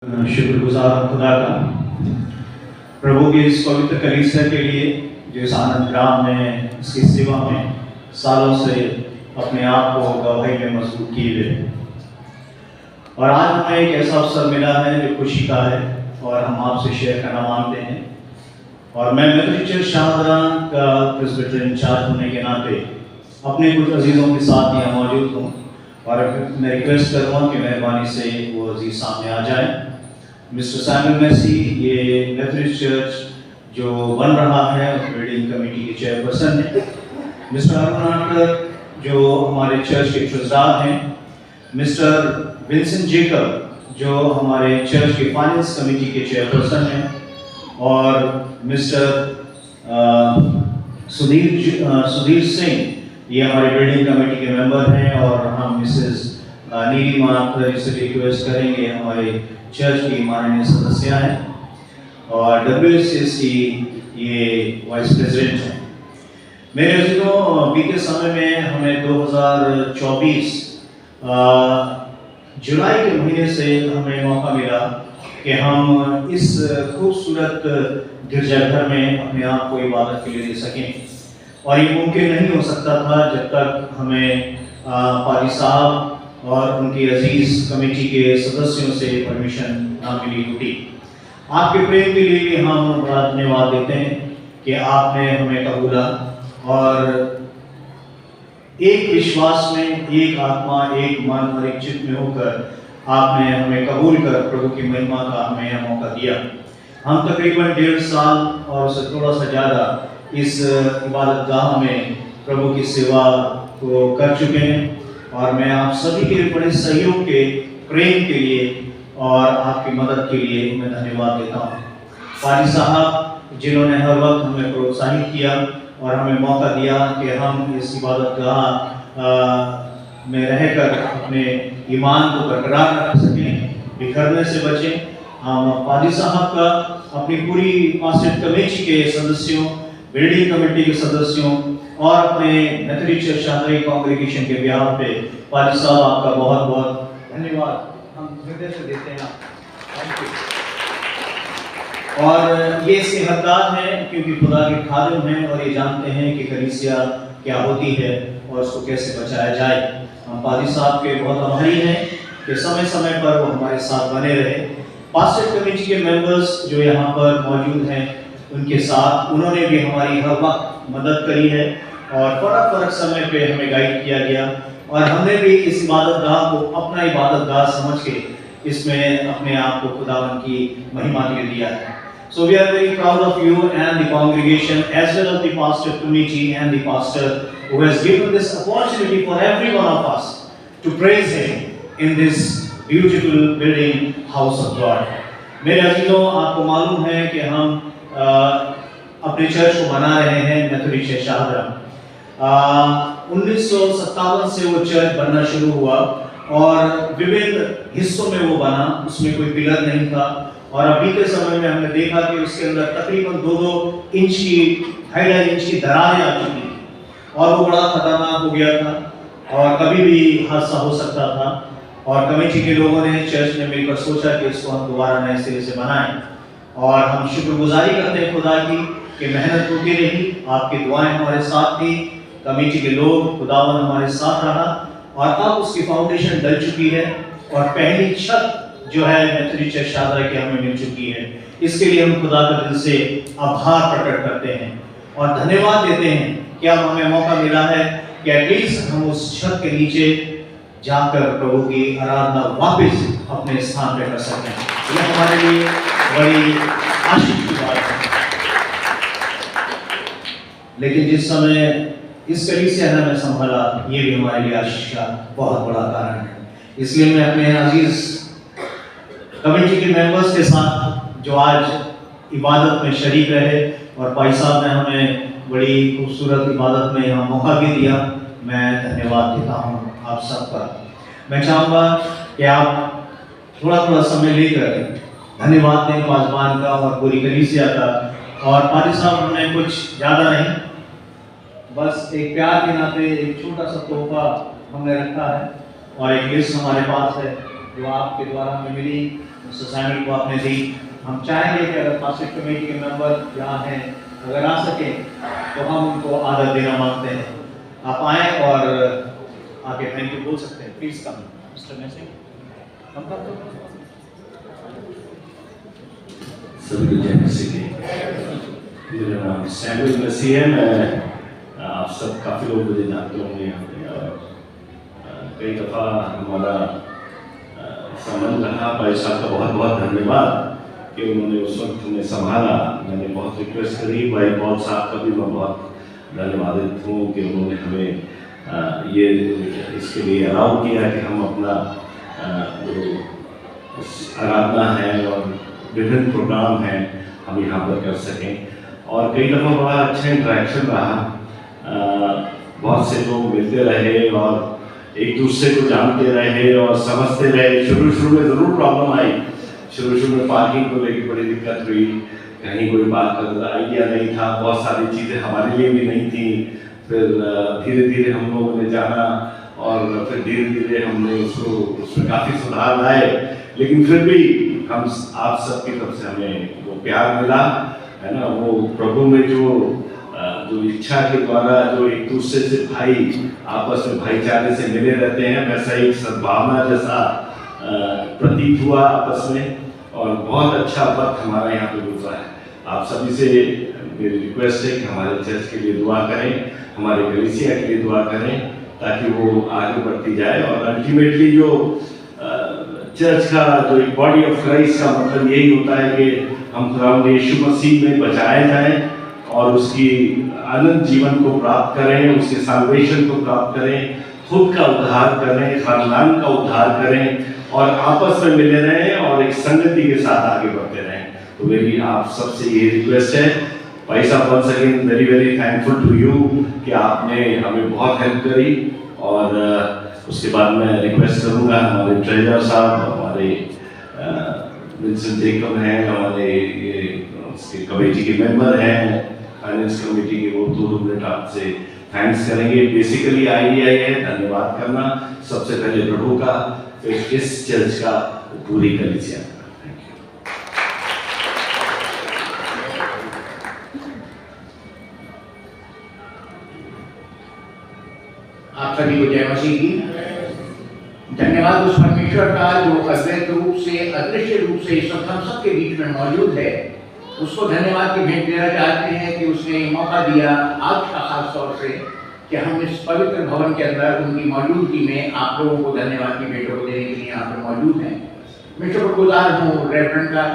शुक्रगुजार हूं खुदा का प्रभु की इस पवित्र कलीसिया के लिए जो इस आनंद ग्राम में इसकी सेवा में सालों से अपने आप को गवाही में मजबूत किए हुए। और आज हमें एक ऐसा अवसर मिला है जो खुशी का है और हम आपसे शेयर करना मांगते हैं। और मैं मेथोडिस्ट चर्च शाहदरा का प्रेस्बिटर इंचार्ज होने के नाते अपने कुछ अजीज़ों के साथ यहाँ मौजूद हूँ और मैं रिक्वेस्ट करूँगा कि मेहरबानी से वो अजीज सामने आ जाए। मिस्टर सैमुअल मैसी ये मेथोडिस्ट चर्च जो बन रहा है उस बिल्डिंग कमेटी के चेयरपर्सन है। मिस्टर अरुण आटकर जो हमारे चर्च के ट्रस्टदार हैं। मिस्टर विंसेंट जेकब जो हमारे चर्च के फाइनेंस कमेटी के चेयरपर्सन हैं। और मिस्टर सुधीर सिंह ये हमारे बिल्डिंग कमेटी के मेंबर हैं। और हम मिसेस नीलिमा से रिक्वेस्ट करेंगे, हमारे चर्च की माननीय सदस्य हैं और WCC ये वाइस प्रेसिडेंट हैं। मेरे अजीजों, बीते समय में हमें 2024 जुलाई के महीने से हमें मौका मिला कि हम इस खूबसूरत गिरजाघर में अपने आप को इबादत के लिए दे सकें। और ये मुमकिन नहीं हो सकता था जब तक हमें पादी साहब और उनकी अजीज कमेटी के सदस्यों से परमिशन ना मिली होती। आपके प्रेम के लिए भी हम बड़ा धन्यवाद देते हैं कि आपने हमें कबूला और एक विश्वास में, एक आत्मा, एक मन और एक चित्त में होकर आपने हमें कबूल कर प्रभु की महिमा का हमें यह मौका दिया। हम तकरीबन 1.5 साल और उससे थोड़ा सा ज़्यादा इस इबादत गाह में प्रभु की सेवा को कर चुके हैं। और मैं आप सभी के बड़े सहयोग के, प्रेम के लिए और आपकी मदद के लिए मैं धन्यवाद देता हूँ। पादी साहब जिन्होंने हर वक्त हमें प्रोत्साहित किया और हमें मौका दिया कि हम इस इबादत गाह में रहकर अपने ईमान को बरकरार रख सकें, बिखरने से बचें। हम पादी साहब का अपनी पूरी पास्टर कमेटी के सदस्यों, बिल्डिंग कमेटी के सदस्यों और अपने मेथोडिस्ट चर्च शाहदरा कांग्रेगेशन के बिहार पे पादी साहब आपका बहुत बहुत धन्यवाद हम हृदय से देते हैं। Thank you. और ये इसके हकदार हैं क्योंकि खुदा के खादिम हैं और ये जानते हैं कि कलीसिया क्या होती है और उसको कैसे बचाया जाए। हम पादी साहब के बहुत आभारी हैं कि समय समय पर वो हमारे साथ बने रहे। पास्टर कमेटी के मेंबर्स जो यहाँ पर मौजूद हैं उनके साथ उन्होंने भी हमारी हर वक्त मदद करी है और फर्क समय पे हमें गाइड किया गया और हमने भी इस इबादत गाह को अपना इबादत गाह समझ के इसमें अपने आप को खुदावन की महिमा के लिए दिया है। So we are very proud of you and the congregation as well as the pastor committee and the pastor who has given this opportunity for every one of us to praise him in this beautiful building house of God. मेरे अजीजों, आपको मालूम है कि हम अपने church को बना रहे हैं मेथोडिस्ट चर्च शाहदरा। 1957 से वो चर्च बनना शुरू हुआ और विभिन्न हिस्सों में वो बना, उसमें कोई पिलर नहीं था। और अभी के समय में हमने देखा कि उसके अंदर तकरीबन 2-2 इंच की, 2.5 इंच की दरारें आ चुकी थी और वो बड़ा खतरनाक हो गया था और कभी भी हादसा हो सकता था। और कमेटी के लोगों ने, चर्च ने मिलकर सोचा कि इसको हम दोबारा नए सिरे से बनाएं। और हम शुक्रगुजारी करते हैं खुदा की कि मेहनत होती रही, आपकी दुआएं हमारे साथ थी, कमेटी के लोग, खुदावन हमारे साथ रहा और अब उसकी फाउंडेशन डल चुकी है और पहली छत जो है मेथोडिस्ट चर्च शाहदरा की हमें मिल चुकी है। इसके लिए हम खुदा का दिल से आभार प्रकट करते हैं और धन्यवाद देते हैं कि अब हमें मौका मिला है कि एटलीस्ट हम उस छत के नीचे जाकर प्रभु की आराधना वापस अपने स्थान पर कर सकें। यह हमारे लिए बड़ी आशीष की बात है। लेकिन जिस समय इस कलीसिया ने हमें संभाला, ये भी हमारे लिए आशीष का बहुत बड़ा कारण है। इसलिए मैं अपने अजीज कमेटी के मेंबर्स के साथ जो आज इबादत में शरीक रहे और भाई साहब ने हमें बड़ी खूबसूरत इबादत में यहाँ मौका भी दिया, मैं धन्यवाद देता हूँ आप सबका। मैं चाहूँगा कि आप थोड़ा समय लेकर धन्यवाद दें पासबान का और पूरी कलीसिया का। और पादी साहब हमने कुछ ज़्यादा नहीं, बस एक प्यार के नाते एक छोटा सा तोहफा हमने रखा है और एक लिस्ट हमारे पास है जो आपके द्वारा हमें मिली। उस असाइनमेंट को आपने दी। हम चाहेंगे कि अगर पास्टर कमेटी के मेंबर यहाँ हैं, अगर आ सकें तो हम उनको आदर देना मांगते हैं। आप आए और आके थैंक यू बोल सकते हैं। प्लीज कम मिस्टर मैसी, कम कर दो। सभी को जय मसीह की। मेरा नाम सैमुअल मसीह है। मैं आप सब काफ़ी लोग मुझे जानते होंगे यहाँ पे, और कई दफ़ा हमारा संबंध रहा। भाई साहब का बहुत बहुत धन्यवाद कि उन्होंने उस वक्त हमें संभाला। मैंने बहुत रिक्वेस्ट करी, भाई पॉल साहब का भी मैं बहुत धन्यवादित हूँ कि उन्होंने हमें ये इसके लिए अलाउ किया कि हम अपना जो आराधना है और विभिन्न प्रोग्राम हैं हम यहाँ पर कर सकें। और कई दफ़ा बड़ा अच्छा इंटरेक्शन रहा। बहुत से लोग मिलते रहे और एक दूसरे को जानते रहे और समझते रहे। शुरू में ज़रूर प्रॉब्लम आई। शुरू में पार्किंग को लेकर बड़ी दिक्कत हुई, कहीं कोई बात का आइडिया नहीं था, बहुत सारी चीज़ें हमारे लिए भी नहीं थी। फिर धीरे धीरे हम लोगों ने जाना और फिर धीरे धीरे हमने उसमें काफ़ी सुधार लाए। लेकिन फिर भी हम आप सबकी तरफ से हमें वो प्यार मिला है ना, वो प्रभु में जो इच्छा के द्वारा जो एक दूसरे से भाई आपस में भाईचारे से मिले रहते हैं, वैसा एक सद्भावना जैसा प्रतीत हुआ आपस में। और बहुत अच्छा वक्त हमारा यहाँ पे गुजरा है। आप सभी से मेरी रिक्वेस्ट है कि हमारे चर्च के लिए दुआ करें, हमारे कलीसिया के लिए दुआ करें, ताकि वो आगे बढ़ती जाए। और अल्टीमेटली जो चर्च का जो एक बॉडी ऑफ क्राइस्ट का मतलब यही होता है कि हम खुदावंद यीशु मसीह में बचाए जाएं और उसकी अनंत जीवन को प्राप्त करें, उसके साल्वेशन को प्राप्त करें, खुद का उद्धार करें, खानदान का उद्धार करें और आपस में मिले रहें और एक संगति के साथ आगे बढ़ते रहें। तो मेरी आप सबसे ये रिक्वेस्ट है। भाई साहब, once again very very thankful to you कि आपने हमें बहुत हेल्प करी। और उसके बाद मैं रिक्वेस्ट करूँगा हमारे ट्रेजर साहब, हमारे विंसेंट जेकब हैं, हमारे ये उसके कमेटी के मेंबर हैं, फाइनेंस कमेटी के, वो 2 मिनट आपसे थैंक्स करेंगे। बेसिकली आइडिया ये है धन्यवाद करना, सबसे पहले प्रभु का, फिर इस चर्च का, पूरी कलीसिया का। Thank you. आप सभी को जय मसीह की। धन्यवाद उस परमेश्वर का जो अद्वैत रूप से, अदृश्य रूप से इस वक्त हम सबके बीच में मौजूद है। उसको धन्यवाद की भेंट देना चाहते हैं कि उसने मौका दिया आज का खास तौर से कि हम इस पवित्र भवन के अंदर उनकी मौजूदगी में आप लोगों को धन्यवाद की भेंटों को देने के लिए यहाँ पर मौजूद हैं। मैं शुक्रगुजार हूँ रेवरेंड का,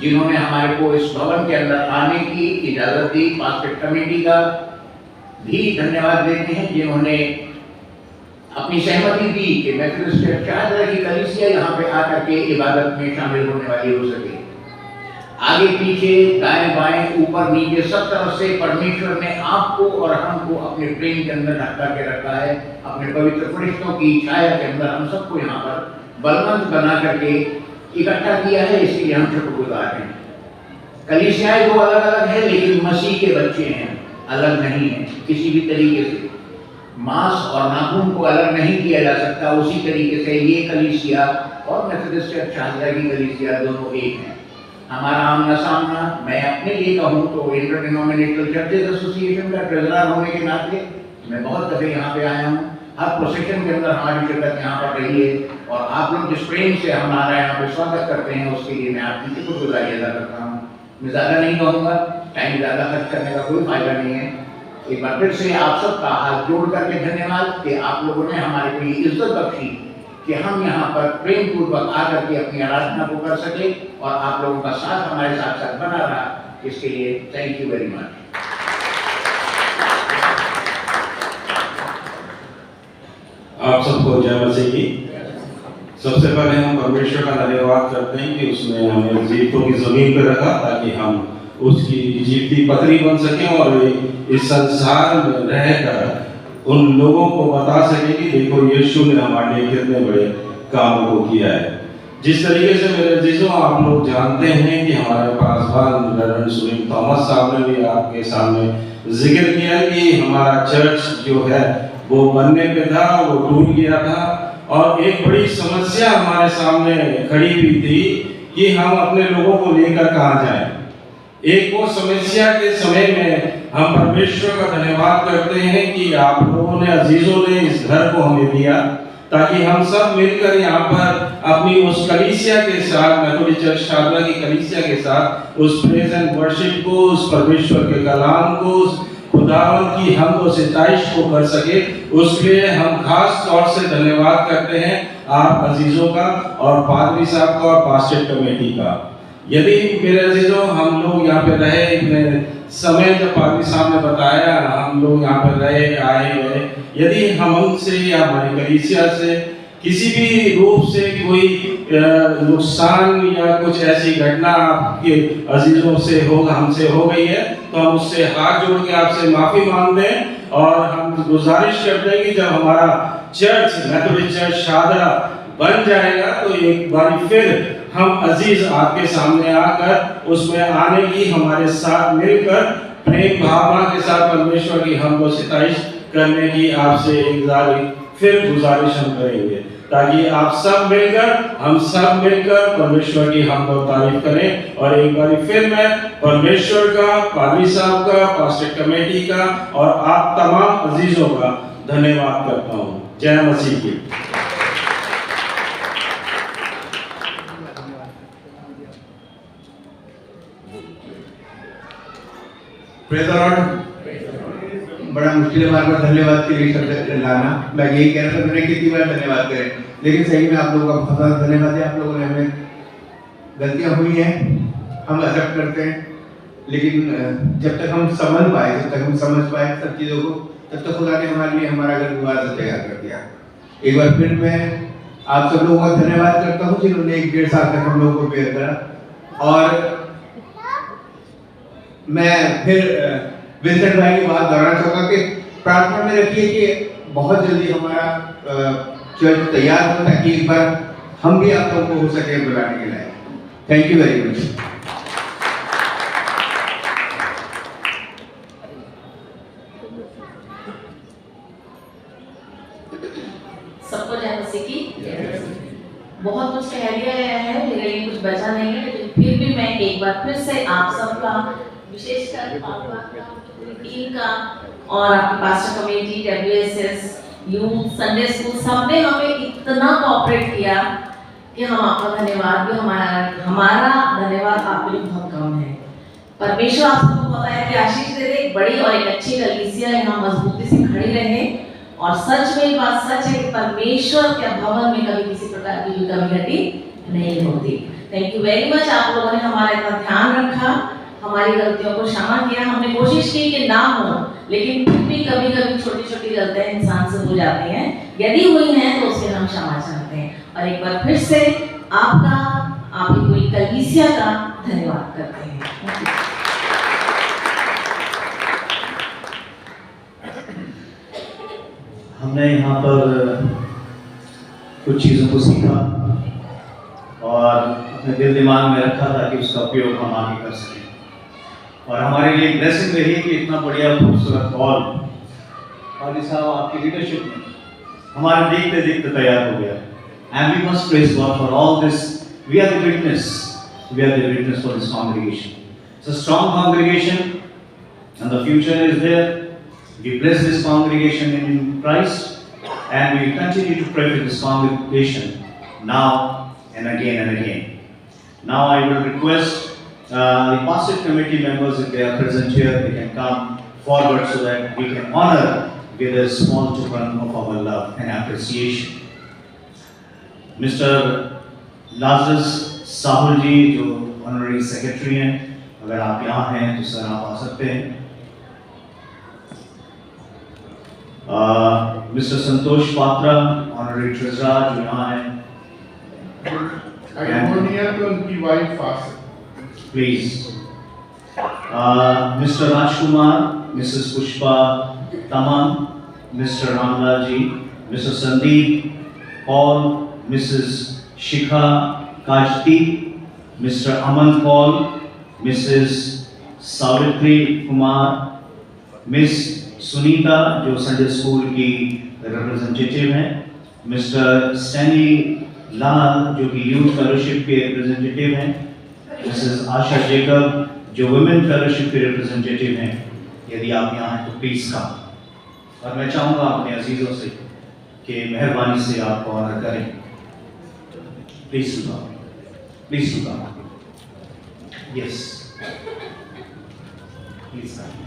जिन्होंने हमारे को इस भवन के अंदर आने की इजाज़त दी। पास्टर कमेटी का भी धन्यवाद देते हैं, जिन्होंने अपनी सहमति दी कि मेथोडिस्ट चर्च चाहता की कलीसिया यहाँ पे आकर के इबादत में शामिल होने वाली हो सके। आगे पीछे दाएं बाएं ऊपर नीचे सब तरफ से परमेश्वर ने आपको और हमको अपने प्रेम के अंदर ढका के रखा है। अपने पवित्र फरिश्तों की छाया के अंदर हम सबको यहाँ पर बलवंत बना करके इकट्ठा किया है, इसलिए हम शुक्रगुजार हैं। कलीसियाएं दो अलग अलग है, लेकिन मसीह के बच्चे हैं, अलग नहीं है किसी भी तरीके से। मांस और नाखून को अलग नहीं किया जा सकता। उसी तरीके से ये कलीसिया और मेथोडिस्ट चर्च शाहजहाँ की कलीसिया दोनों एक हैं। हमारा आमना सामना, मैं अपने लिए कहूँ तो इंटर डिनोमिनेशनल चर्चेज एसोसिएशन का ट्रेजरर होने के नाते मैं बहुत दफे यहाँ पे आया हूँ। हर प्रोसेशन के अंदर हमारी शिरकत यहाँ पर रही है और आप लोग जिस प्रेम से हमारा यहाँ पे स्वागत करते हैं उसके लिए मैं आपकी शुक्रगुजारी अदा करता हूँ। मैं ज़्यादा नहीं कहूँगा, टाइम ज़्यादा खर्च करने का कोई फायदा नहीं है। एक बार फिर से आप सबका हाथ जोड़ करके धन्यवाद कि आप लोगों ने हमारे को ये इज्जत बख्शी कि हम यहाँ पर प्रेम पूर्वक आकर के अपनी आराधना को कर सके और आप लोगों का साथ हमारे साथ साथ बना रहा। इसके लिए थैंक यू वेरी मच। आप सबको जय मसीह की। सबसे पहले हम परमेश्वर का धन्यवाद करते हैं कि उसने हमें जीवतों की जमीन पर रखा ताकि हम उसकी जीवती पत्री बन सकें और इस संसार में रहकर उन लोगों को बता सके कि देखो यीशु ने हमारे लिए कितने बड़े कामों को किया है। जिस तरीके से मेरे अजीजों आप लोग जानते हैं कि हमारे पासवान रेवरेंड सुनील थॉमस साहब ने भी आपके सामने जिक्र किया कि हमारा चर्च जो है वो बनने पे था, वो टूट गया था और एक बड़ी समस्या हमारे सामने खड़ी हुई थी कि हम अपने लोगों को लेकर कहाँ जाएं। एक वो समस्या के समय में हम परमेश्वर का धन्यवाद करते हैं कि आप लोगों ने, अजीजों ने इस घर को हमें दिया, ताकि हम सब मिलकर यहाँ पर अपनी उस कलीसिया के साथ, मेथोडिस्ट चर्च शादरा की कलीसिया के साथ उस प्रेज एंड वर्शिप को, उस परमेश्वर के कलाम को, उस खुदावन की हम सिताइश को कर सके। उसके हम खास तौर से धन्यवाद करते हैं आप अजीजों का और पादरी साहब का और पास्टर कमेटी का। यदि मेरे अजीजों हम लोग यहाँ पे रहे, इतने समय जब पादरी साहब ने बताया हम लोग यहाँ पे रहे, आए गए, यदि हम उनसे या हमारी कलीसिया से किसी भी रूप से कोई नुकसान या कुछ ऐसी घटना आपके अजीजों से होगा, हमसे हो गई है, तो हम उससे हाथ जोड़ के आपसे माफी मांगते हैं और हम गुजारिश करते हैं कि जब हमारा चर्च, मेथोडिस्ट चर्च शादरा बन जाएगा तो एक बार फिर हम अजीज आपके सामने आकर उसमें आने की, हमारे साथ मिलकर प्रेम भावना के साथ परमेश्वर की हमको सिताइश करने की आपसे एक फिर गुजारिश हम करेंगे, ताकि आप सब मिलकर, हम सब मिलकर परमेश्वर की हमको तारीफ करें। और एक बार फिर मैं परमेश्वर का, पादरी साहब का, पास्टर कमेटी का और आप तमाम अजीजों का धन्यवाद करता हूँ। जय मसीह की। Praise the Lord. बड़ा मुश्किल है हमारे पास धन्यवाद के लिए शब्द लाना। मैं यही कह रहा था मैंने कितनी बार धन्यवाद करें, लेकिन सही में आप लोगों का बहुत बहुत धन्यवाद है। आप लोगों ने, हमें गलतियां हुई हैं, हम एक्सेप्ट करते हैं, लेकिन जब तक हम समझ पाए, जब तक हम समझ पाए सब चीज़ों को, तब तक खुदा ने हमारे लिए हमारा घर दोबारा से तैयार कर दिया। एक बार फिर मैं आप सब लोगों का धन्यवाद करता हूँ जिन्होंने 1-1.5 साल तक हम लोगों को बेयर करा। और मैं फिर विंसेंट भाई की बात दोहराना चाहूँगा कि प्रार्थना में रखिए कि बहुत जल्दी हमारा चर्च तैयार हो, ताकि एक बार हम भी आप लोगों को हो सके बुलाने के लिए। Thank you very much. सबको जय मसीह की। बहुत कुछ कह दिया गया है, मेरे लिए कुछ बचा नहीं है, लेकिन फिर भी मैं एक बार फिर से आप सबका, विशेषकर पापा का, टीम का और आपकी pastor committee, WSS, youth, Sunday school, सबने हमें इतना कोऑपरेट किया कि हम आपका धन्यवाद भी, हमारा धन्यवाद आपके लिए बहुत कम है। परमेश्वर आप सबको पता है कि आशीष दे दे, एक बड़ी और एक अच्छी कलीसिया यहाँ मजबूती से खड़ी रहे। और सच में बात सच है कि परमेश्वर के भवन में कभी किसी प्रकार की कमी घटी नहीं होती। Thank you very much. आप लोगों ने हमारा इतना ध्यान रखा, हमारी गलतियों को क्षमा किया। हमने कोशिश की कि ना हो, लेकिन फिर भी कभी कभी छोटी छोटी गलतियां इंसान से हो जाती हैं। यदि हुई हैं तो उसके हम क्षमा चाहते हैं। और एक बार फिर से आपका, आपकी पूरी कलीसिया का धन्यवाद करते हैं। हमने यहाँ पर कुछ चीज़ों को सीखा और अपने दिल दिमाग में रखा ताकि उसका उपयोग हम आगे कर सकें। और हमारे लिए ब्लेसिंग रही कि इतना बढ़िया खूबसूरत हॉल पादरी साहब आपकी लीडरशिप में हमारे देखते देखते तैयार हो गया। And we must praise God for all this. We are the witness for this congregation. It's a strong congregation and the future is there. We bless this congregation in Christ and we continue to pray for this congregation now and again. Now I will request the pastor committee members, if they are present here, they can come forward so that we can honor with a small token of our love and appreciation. Mr. Lazarus Sahul ji, जो honorary secretary हैं, अगर आप यहाँ हैं तो sir आप आ सकते हैं। Mr. Santosh Patra, honorary treasurer, जो यहाँ हैं। Agmonia तो उनकी wife fast. Please. Mr. Rajkumar, Mrs. Pushpa Taman, Mr. Ramlal ji, Mr. Sandeep Paul, Mrs. Shikha Kajti, Mr. Aman Paul, Mrs. Savitri Kumar, Miss Sunita जो Sunday school की representative हैं, mister Saini लाल जो कि यूथ फेलोशिप के representative हैं, Mrs आशा Jacob जो women fellowship के representative हैं, यदि आप यहाँ हैं तो प्लीज़ कम। और मैं चाहूँगा अपने अजीज़ों से कि मेहरबानी से आप ऑनर करें। Please to come. Yes please come.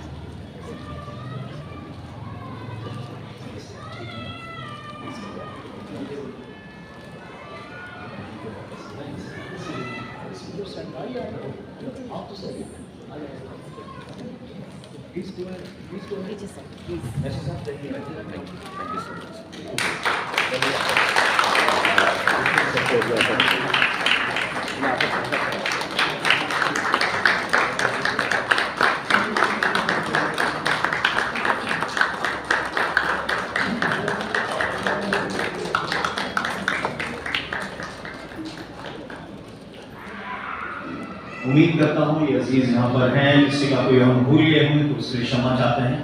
उम्मीद करता हूँ ये अजीज यहाँ पर हैं, किसी का कोई हम भूल गए हों तो उसके लिए क्षमा चाहते हैं,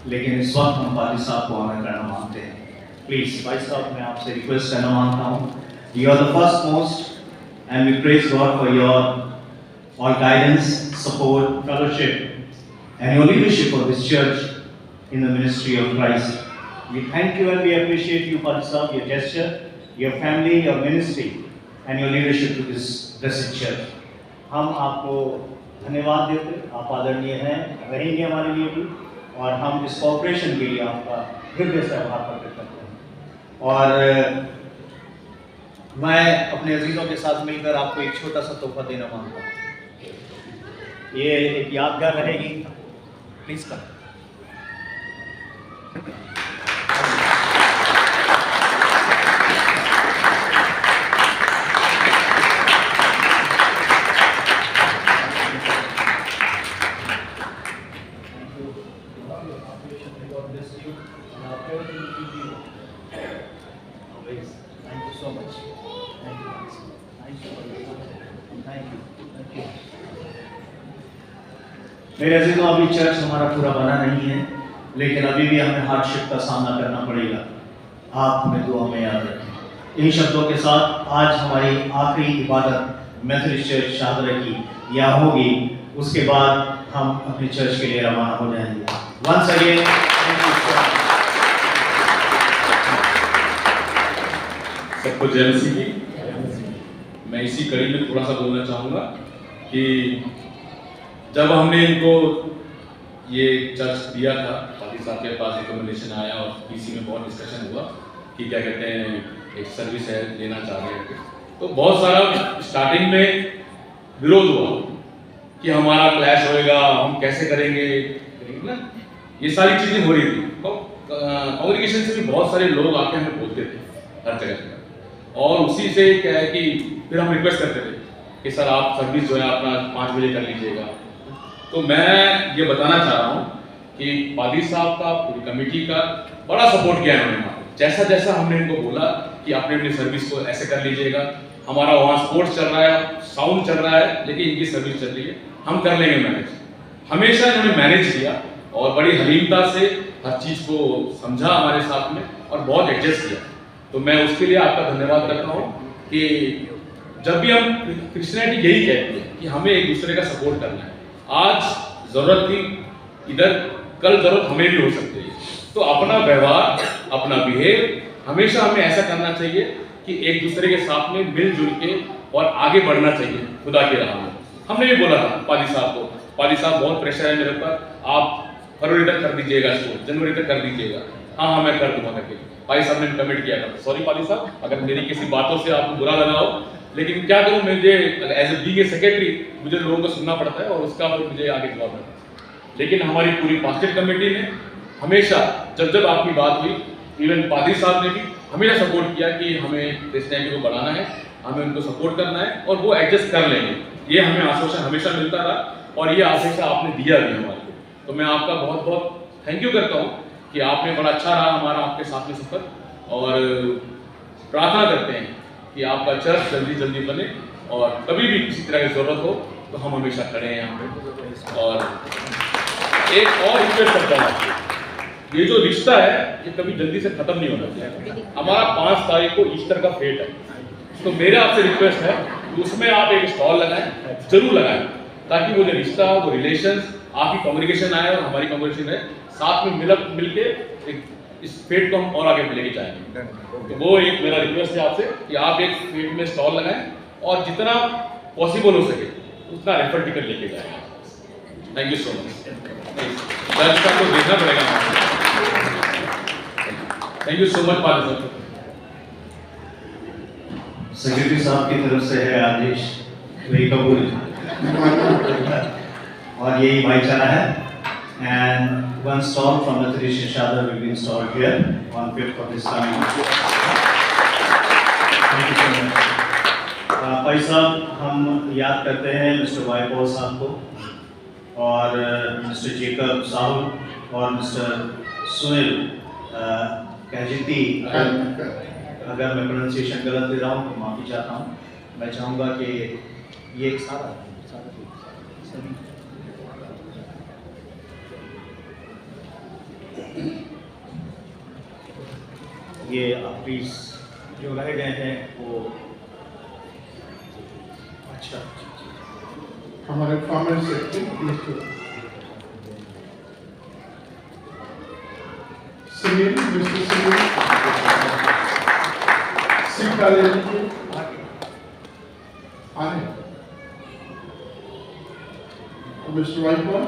लेकिन इस वक्त हम वालिद साहब को ऑनर करना मांगते हैं। प्लीज भाई साहब, मैं आपसे रिक्वेस्ट करना मांगता हूँ, you are the first most and we praise God for your all guidance, support, fellowship and your leadership for this church in the ministry of Christ. We thank you and we appreciate you, Father Sahib, your gesture, your family, your ministry and your leadership to this blessed church. हम आपको धन्यवाद देते हैं, आप आदरणीय हैं, रहेंगे हमारे लिए भी, और हम इस कॉपरेशन के लिए आपका हृदय से आभार प्रकट करते हैं। और मैं अपने अजीज़ों के साथ मिलकर आपको एक छोटा सा तोहफा देना मांगता हूँ। ये एक यादगार रहेगी। प्लीज़ कम। मेरे अजीजों, अभी चर्च हमारा पूरा बना नहीं है, लेकिन अभी भी हमें हार्डशिप का सामना करना पड़ेगा। आप हमें दुआ में याद रखें। इन शब्दों के साथ आज हमारी आखिरी इबादत मेथोडिस्ट चर्च शाहदरा की यहाँ होगी, उसके बाद हम अपने चर्च के लिए रवाना हो जाएंगे। वंस अगेन सबको जय मसीह की। मैं इसी कड़ी में थोड़ा सा बोलना चाहूँगा कि जब हमने इनको ये चर्च दिया था, पादी साहब के पास रिकमेंडेशन आया और पीसी में बहुत डिस्कशन हुआ कि क्या कहते हैं एक सर्विस है लेना चाह रहे हैं, तो बहुत सारा स्टार्टिंग में विरोध हुआ कि हमारा क्लैश होएगा, हम कैसे करेंगे ना, ये सारी चीज़ें हो रही थी। कम्युनिकेशन से भी बहुत सारे लोग आके हमें बोलते थे हर जगह, और उसी से क्या है कि फिर हम रिक्वेस्ट करते थे कि सर आप सर्विस जो है अपना 5 बजे कर लीजिएगा। तो मैं ये बताना चाह रहा हूँ कि पादी साहब का, पूरी कमेटी का बड़ा सपोर्ट किया है उन्होंने। जैसा जैसा हमने इनको बोला कि आपने अपनी सर्विस को ऐसे कर लीजिएगा, हमारा वहाँ स्पोर्ट्स चल रहा है, साउंड चल रहा है, लेकिन इनकी सर्विस चल रही है, हम कर लेंगे मैनेज। हमेशा इन्होंने मैनेज किया और बड़ी हलीमता से हर चीज़ को समझा हमारे साथ में और बहुत एडजस्ट किया। तो मैं उसके लिए आपका धन्यवाद करता हूँ कि जब भी हम क्रिश्चियनिटी यही कहती है कि हमें एक दूसरे का सपोर्ट करना है। आज ज़रूरत थी इधर, कल ज़रूरत हमें भी हो सकती है, तो अपना व्यवहार, अपना बिहेव हमेशा हमें ऐसा करना चाहिए कि एक दूसरे के साथ में मिलजुल के और आगे बढ़ना चाहिए खुदा की राह में। हमने भी बोला था पादी साहब को, पादी साहब बहुत प्रेशर है मेरे ऊपर, आप फरवरी तक कर दीजिएगा इसको, जनवरी तक कर दीजिएगा। हाँ मैं कर दूंगा करके पादी साहब ने कमिट किया था। सॉरी पादी साहब अगर मेरी किसी बातों से आपको बुरा लगा हो, लेकिन क्या करूं, मुझे as a being a secretary मुझे लोगों को सुनना पड़ता है और उसका फिर मुझे आगे जवाब देना है। लेकिन हमारी पूरी पास्टर कमेटी ने हमेशा जब जब आपकी बात हुई, इवन पादी साहब ने भी हमेशा सपोर्ट किया कि हमें क्रिश्चियनिटी को बढ़ाना है, हमें उनको सपोर्ट करना है और वो एडजस्ट कर लेंगे। ये हमें आश्वासन हमेशा मिलता रहा और ये आश्वासन आपने दिया भी हमारे को। तो मैं आपका बहुत बहुत थैंक यू करता हूँ कि आपने बड़ा अच्छा रहा हमारा आपके साथ में सफर, और प्रार्थना करते हैं कि आपका चर्च जल्दी जल्दी बने और कभी भी किसी तरह की ज़रूरत हो तो हम हमेशा खड़े हैं यहाँ पे। और एक और रिक्वेस्ट करता हूँ आपको ये जो रिश्ता है ये कभी जल्दी से खत्म नहीं होना चाहिए। हमारा 5 तारीख को ईस्टर का फेट है, तो मेरे आपसे रिक्वेस्ट है कि उसमें आप एक स्टॉल लगाएं, जरूर लगाएं, ताकि वो जो रिश्ता, वो रिलेशंस, आपकी कम्युनिकेशन आए और हमारी कम्युनिकेशन है, साथ में मिलके इस फेट को हम और आगे लेके जाएंगे। तो वो एक मेरा रिक्वेस्ट है आपसे कि आप एक फेट में स्टॉल लगाएं और जितना पॉसिबल हो सके उतना रेफर टिकट लेके जाएंगे। Thank you so much. जज का तो देखना पड़ेगा। Thank you so much father sir. Secretary साहब की तरफ से है आदेश, वही कबूल और यही भाईचारा है। And one stall from the traditional Shadar will be installed here on 5th of this coming. Thank you so much. भाई साहब, हम याद करते हैं मिस्टर वाईपॉल साहब को और मिस्टर जेकब साहब और मिस्टर सुनील कहजीती। अगर मैं प्रोनाउंसिएशन गलत दे रहा हूँ तो माफ़ी चाहता हूँ। मैं चाहूँगा कि ये एक सारा ये प्लीज जो लाए गए हैं वो अच्छा हमारे former secretary Sunil, mister Sunil seat डाले लीजिए। आने mister वाइपॉल।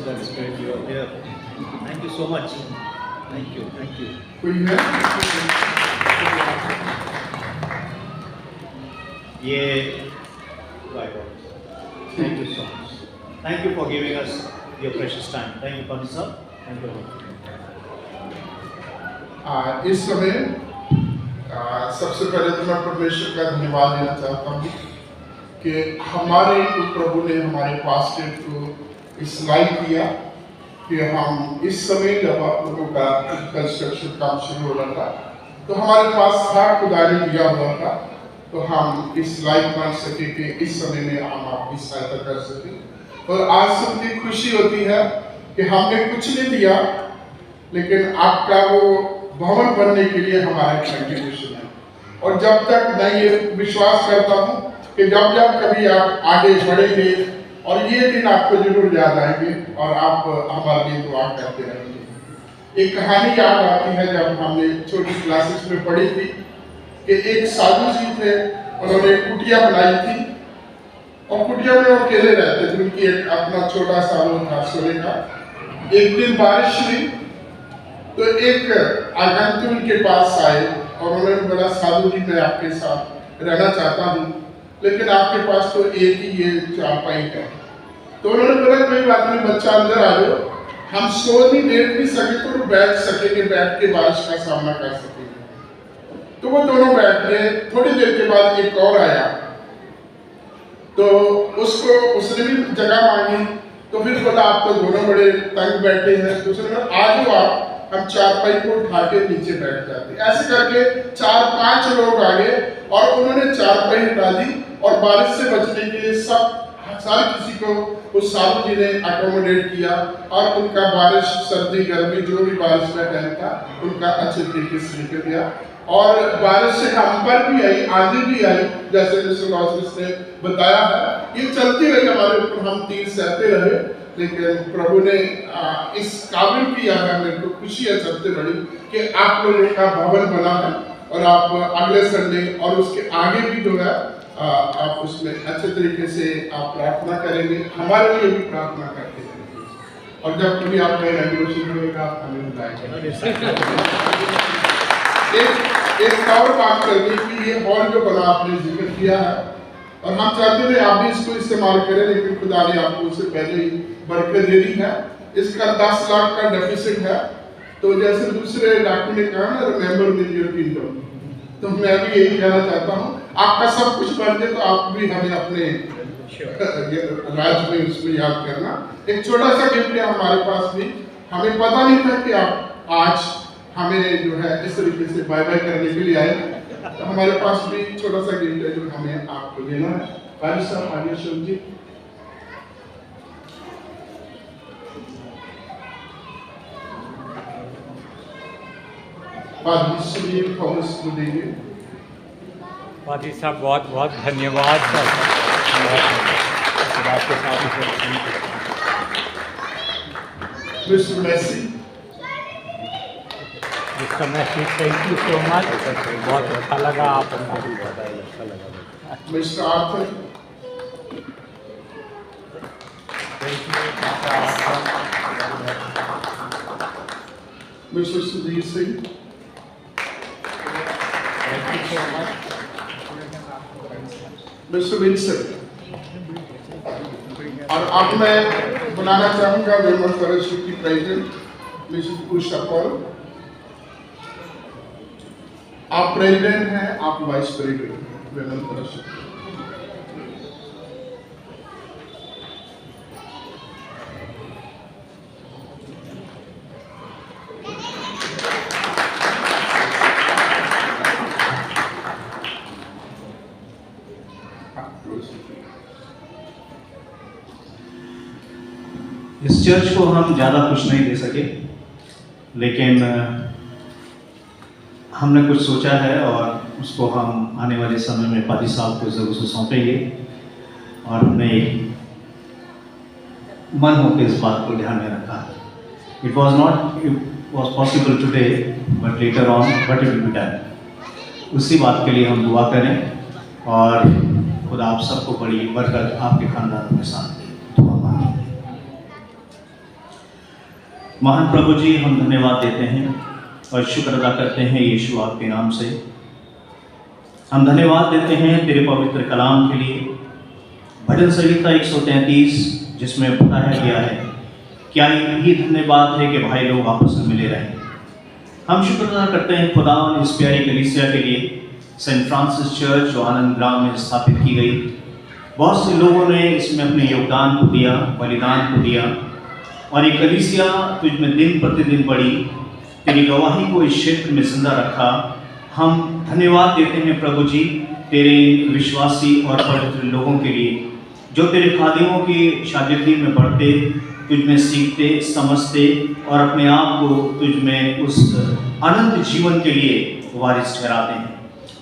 That's great. You are here. Thank you so much. Thank you. Thank you. कोई है? ये Vaibhav. Thank you so much. Thank you for giving us your precious time. Thank you, Pandit sir. Thank you. इस समय सबसे पहले तो मैं परमेश्वर का धन्यवाद देना चाहता हूँ कि हमारे प्रभु ने हमारे पास्टर को इस लायक दिया कि हम इस समय जब आप लोगों का कंस्ट्रक्शन काम शुरू हो रहा था तो हमारे पास था, खुदा ने दिया हुआ था, तो हम इस लायक बन सके कि इस समय में हम आपकी सहायता कर सके। और आज सबकी खुशी होती है कि हमने कुछ नहीं दिया, लेकिन आपका वो भवन बनने के लिए हमारा कंट्रीब्यूशन है। और जब तक मैं ये विश्वास करता हूँ कि जब जब कभी आप आगे बढ़ेंगे और ये दिन आपको जरूर याद आएंगे और आप हमारे लिए दुआ करते रहेंगे। एक कहानी याद आती है जब हमने छोटी क्लासेस में पढ़ी थी कि एक साधु जी थे, उन्होंने कुटिया बनाई थी और कुटिया में वो अकेले रहते थे, उनकी एक अपना छोटा सा रूम था सोने का। एक दिन बारिश हुई तो एक आगंतुक उनके पास आए और उन्होंने बोला, साधु जी मैं आपके साथ रहना चाहता हूँ, लेकिन आपके पास तो एक ही ये चारपाई है। तो उन्होंने बोला कोई बात नहीं बच्चा, अंदर आ जाओ, हम सो नहीं लेट नहीं सके तो बैठ सकेंगे, बैठ के बारिश का सामना कर सकेंगे। तो वो दोनों बैठ गए। थोड़ी देर के बाद एक और आया तो उसने भी जगह मांगी, तो फिर बोला आप तो दोनों बड़े तंग बैठे हैं, तो उसने बोला आ जाओ आप, हम चारपाई को उठा के नीचे बैठ जाते। ऐसे करके 4-5 लोग आ गए और उन्होंने चारपाई उठा दी और बारिश से बचने के लिए सारे किसी को उस साधु जी ने अकोमोडेट किया और उनका बारिश, सर्दी, गर्मी जो भी बारिश का टाइम था उनका अच्छे तरीके से निकल गया। और बारिश से हम पर भी आई, आंधी भी आई, जैसे मिस्टर लॉजिस ने बताया है। ये चलती रही हमारे ऊपर, हम तीर सहते रहे, लेकिन प्रभु ने इस काबिल किया है, मेरे को खुशी है सबसे बड़ी कि आप लोगों का भवन बना है और आप अगले संडे और उसके आगे भी जो है आप उसमें अच्छे तरीके से आप प्रार्थना करेंगे, हमारे लिए भी प्रार्थना करते रहेंगे। और जब कभी आपका इनॉग्रेशन होगा आप हमें बुलाएंगे। एक और बात करनी कि ये हॉल जो बना आपने जिक्र किया है और हम चाहते थे आप भी इसको इस्तेमाल करें, लेकिन खुदा ने आपको उससे पहले ही बरकत दे दी है। इसका 10 लाख का डेफिसिट है। तो जैसे दूसरे डॉक्टर ने कहा ना, रिमेंबर मी योर किंगडम, तो मैं भी यही कहना चाहता हूँ आपका सब कुछ बन जाए तो आप भी हमें अपने राज्य में उसको याद करना। एक छोटा सा गिफ्ट है हमारे पास भी, हमें पता नहीं था कि आप आज हमें जो है इस तरीके से बाय बाय करने के लिए आए, तो हमारे पास भी छोटा सा गिफ्ट है जो हमें आपको देना है। भाई साहब आगे शुभ जी। पादरी सुनील थॉमस को देंगे। पादरी साहब बहुत बहुत धन्यवाद सर। आपके साथ mister Massey. Mister Massey, thank you so much, बहुत अच्छा लगा आप अच्छा लगा। Mister Arthur. Mister Sudhir Singh. Mister Vincent. और अब मैं बुलाना चाहूंगा वेमन फेलोशिप की प्रेसिडेंट मिसेस उषा पॉल। आप प्रेसिडेंट हैं, आप वाइस प्रेसिडेंट हैं वेमन फेलोशिप। इस चर्च को हम ज़्यादा कुछ नहीं दे सके, लेकिन हमने कुछ सोचा है और उसको हम आने वाले समय में पादी साहब को ज़रूर से सौंपेंगे। और हमने मन होकर इस बात को ध्यान में रखा। It was possible today but later on but it will be done. उसी बात के लिए हम दुआ करें और खुदा आप सबको बड़ी बरकत आपके खानदानों के साथ दुआ मांगे। महान प्रभु जी, हम धन्यवाद देते हैं और शुक्र अदा करते हैं यीशु आपके नाम से। हम धन्यवाद देते हैं तेरे पवित्र कलाम के लिए। भजन संहिता 133 जिसमें बताया गया है, क्या यही धन्यवाद है कि भाई लोग आपस में मिले रहें। हम शुक्र अदा करते हैं खुदा इस प्यारी कलीसिया के लिए, सेंट फ्रांसिस चर्च जो आनंद ग्राम में स्थापित की गई। बहुत से लोगों ने इसमें अपने योगदान को दिया, बलिदान को दिया और ये कलीसिया तुझ में दिन प्रतिदिन बढ़ी, तेरी गवाही को इस क्षेत्र में जिंदा रखा। हम धन्यवाद देते हैं प्रभु जी तेरे विश्वासी और पवित्र लोगों के लिए जो तेरे खादिमों की शागिर्दी में बढ़ते, तुझ में सीखते, समझते और अपने आप को तुझ में उस अनंत जीवन के लिए वारिस ठहराते हैं।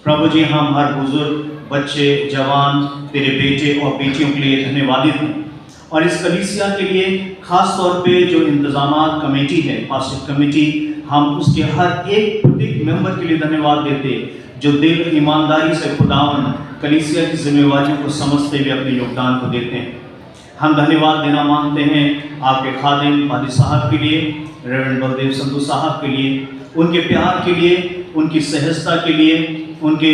प्रभु जी, हम हर बुजुर्ग, बच्चे, जवान, तेरे बेटे और बेटियों के लिए धन्यवादित हैं और इस कलीसिया के लिए खास तौर पे जो इंतजामात कमेटी है, पास्टर कमेटी, हम उसके हर एक प्रत्येक मेंबर के लिए धन्यवाद देते जो दिल ईमानदारी से खुदावन कलीसिया की जिम्मेवारियों को समझते हुए अपने योगदान को देते हैं। हम धन्यवाद देना मांगते हैं आपके खादिम पादी साहब के लिए, रेवरेंड बलदेव संधू साहब के लिए, उनके प्यार के लिए, उनकी सहजता के लिए, उनके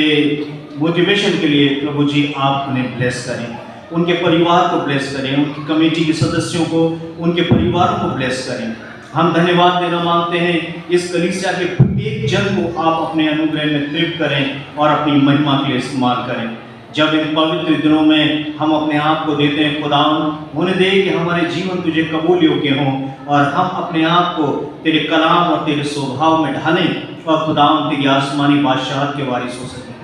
मोटिवेशन के लिए। प्रभु जी, आप उन्हें ब्लेस करें, उनके परिवार को ब्लेस करें, उनकी कमेटी के सदस्यों को, उनके परिवारों को ब्लेस करें। हम धन्यवाद देना मांगते हैं इस कलीसिया के प्रत्येक जन को आप अपने अनुग्रह में तृप्त करें और अपनी महिमा के लिए इस्तेमाल करें। जब इन पवित्र दिनों में हम अपने आप को देते हैं खुदावन, होने दे कि हमारे जीवन तुझे कबूल योग्य हों और हम अपने आप को तेरे कलाम और तेरे स्वभाव में ढालें और खुदावन तेरी आसमानी बादशाहत के वारिस हो सकें।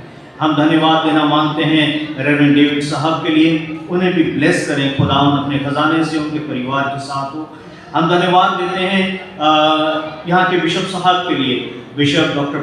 हम धन्यवाद देना मांगते हैं रेवरेंड डेविड साहब के लिए, उन्हें भी ब्लेस करें खुदावन, अपने खजाने से उनके परिवार के साथ हो। हम धन्यवाद देते हैं यहाँ के बिशप साहब के लिए, बिशप डॉक्टर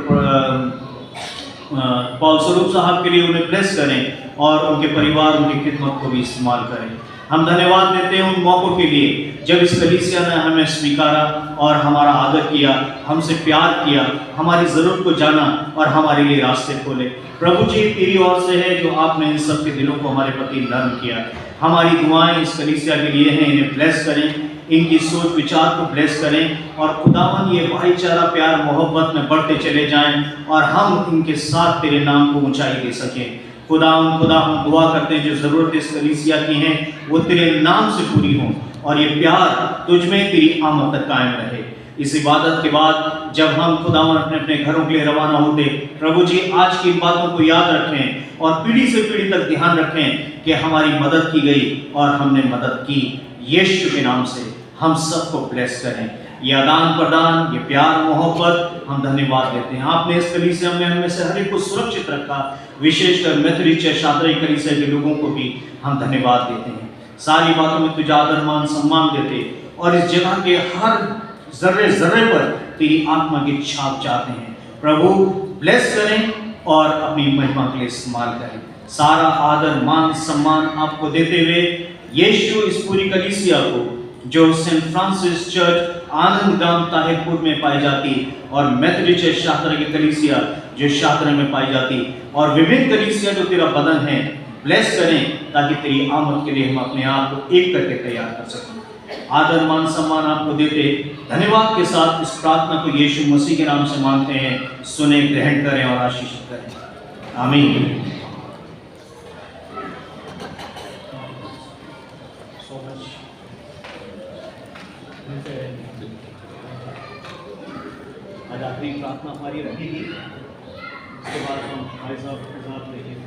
पॉल स्वरूप साहब के लिए, उन्हें ब्लेस करें और उनके परिवार, उनकी खिदमत को भी इस्तेमाल करें। हम धन्यवाद देते हैं उन मौक़ों के लिए जब इस कलीसिया ने हमें स्वीकारा और हमारा आदर किया, हमसे प्यार किया, हमारी ज़रूरत को जाना और हमारे लिए रास्ते खोले। प्रभु जी, तेरी ओर से है जो आपने इन सब के दिलों को हमारे प्रति नर्म किया। हमारी दुआएं इस कलीसिया के लिए हैं, इन्हें ब्लेस करें, इनकी सोच विचार को ब्लेस करें और खुदावन ये भाईचारा, प्यार, मोहब्बत में बढ़ते चले जाएं और हम इनके साथ तेरे नाम को ऊंचाई दे सकें। खुदा हम दुआ करते हैं जो ज़रूरत इस कलीसिया की हैं वो तेरे नाम से पूरी हों और ये प्यार तुझ में तेरी आमद तक कायम रहे। इस इबादत के बाद जब हम खुदावन अपने अपने घरों के लिए रवाना होते, प्रभु जी आज की बातों को याद रखें और पीढ़ी से पीढ़ी तक ध्यान रखें कि हमारी मदद की गई और हमने मदद की। यीशु के नाम से हम सबको ब्लेस करें। ये आदान प्रदान, ये प्यार, मोहब्बत हम धन्यवाद देते हैं। आपने इस कलीसिया में हमें से हर एक को सुरक्षित रखा, विशेषकर मेथोडिस्ट चर्च शादरी कलीसिया के लोगों को भी हम धन्यवाद देते हैं। सारी बातों में तुझे आदर, मान, सम्मान देते और इस जगह के हर जर्रे जर्रे पर तेरी आत्मा की छाप चाहते हैं। प्रभु ब्लेस करें और अपनी महिमा के लिए इस्तेमाल करें। सारा आदर मान सम्मान आपको देते हुए यीशु इस पूरी कलीसिया को जो सेंट फ्रांसिस चर्च आनंद गांव ताहिरपुर में पाई जाती और मेथोडिस्ट चर्च शाहतरा की कलीसिया जो शाहतरा में पाई जाती और विभिन्न कलीसिया जो तेरा बदन है ब्लेस करें ताकि तेरी आमद के लिए हम अपने आप को एक करके तैयार कर सकें। आदर मान सम्मान आपको देते धन्यवाद के साथ इस प्रार्थना को यीशु मसीह के नाम से मांगते हैं। सुने, ग्रहण करें और आशीषित करें। आमीन। आज आखिरी प्रार्थना हमारी रहेगी, उसके बाद हम भाई साहब